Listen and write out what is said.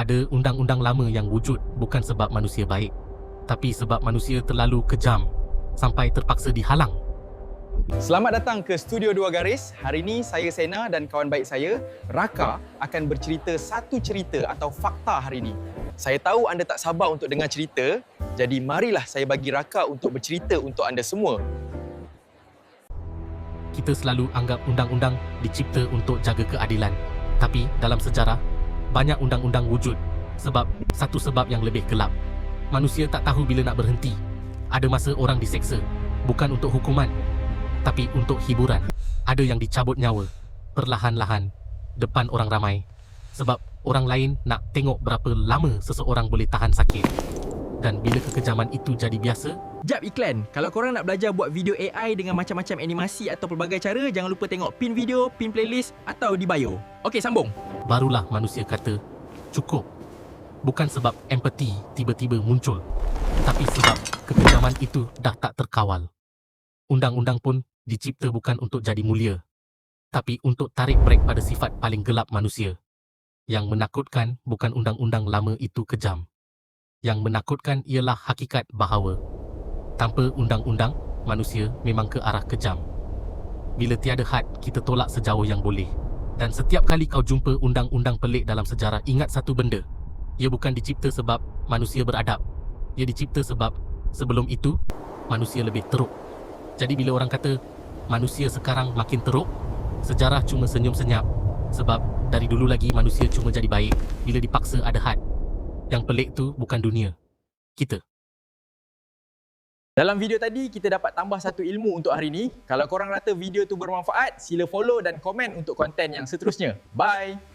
Ada undang-undang lama yang wujud bukan sebab manusia baik, tapi sebab manusia terlalu kejam sampai terpaksa dihalang. Selamat datang ke Studio Dua Garis. Hari ini saya Sena dan kawan baik saya, Raka, akan bercerita satu cerita atau fakta hari ini. Saya tahu anda tak sabar untuk dengar cerita, jadi marilah saya bagi Raka untuk bercerita untuk anda semua. Kita selalu anggap undang-undang dicipta untuk jaga keadilan. Tapi dalam sejarah, banyak undang-undang wujud sebab satu sebab yang lebih gelap. Manusia tak tahu bila nak berhenti. Ada masa orang diseksa, bukan untuk hukuman, tapi untuk hiburan. Ada yang dicabut nyawa, perlahan-lahan, depan orang ramai. Sebab orang lain nak tengok berapa lama seseorang boleh tahan sakit. Dan bila kekejaman itu jadi biasa, Jap iklan. Kalau korang nak belajar buat video AI dengan macam-macam animasi atau pelbagai cara, jangan lupa tengok pin video, pin playlist atau di bio. Okey, sambung. barulah manusia kata, cukup. Bukan sebab empati tiba-tiba muncul, tapi sebab kekejaman itu dah tak terkawal. Undang-undang pun dicipta bukan untuk jadi mulia, tapi untuk tarik brek pada sifat paling gelap manusia. Yang menakutkan bukan undang-undang lama itu kejam. Yang menakutkan ialah hakikat bahawa tanpa undang-undang, manusia memang ke arah kejam. Bila tiada had, kita tolak sejauh yang boleh. Dan setiap kali kau jumpa undang-undang pelik dalam sejarah, ingat satu benda. Ia bukan dicipta sebab manusia beradab. Ia dicipta sebab sebelum itu, manusia lebih teruk. Jadi bila orang kata, manusia sekarang makin teruk, sejarah cuma senyum-senyap. Sebab dari dulu lagi manusia cuma jadi baik bila dipaksa ada had. Yang pelik tu bukan dunia, kita. Dalam video tadi, kita dapat tambah satu ilmu untuk hari ini. Kalau korang rasa video tu bermanfaat, sila follow dan komen untuk konten yang seterusnya. Bye!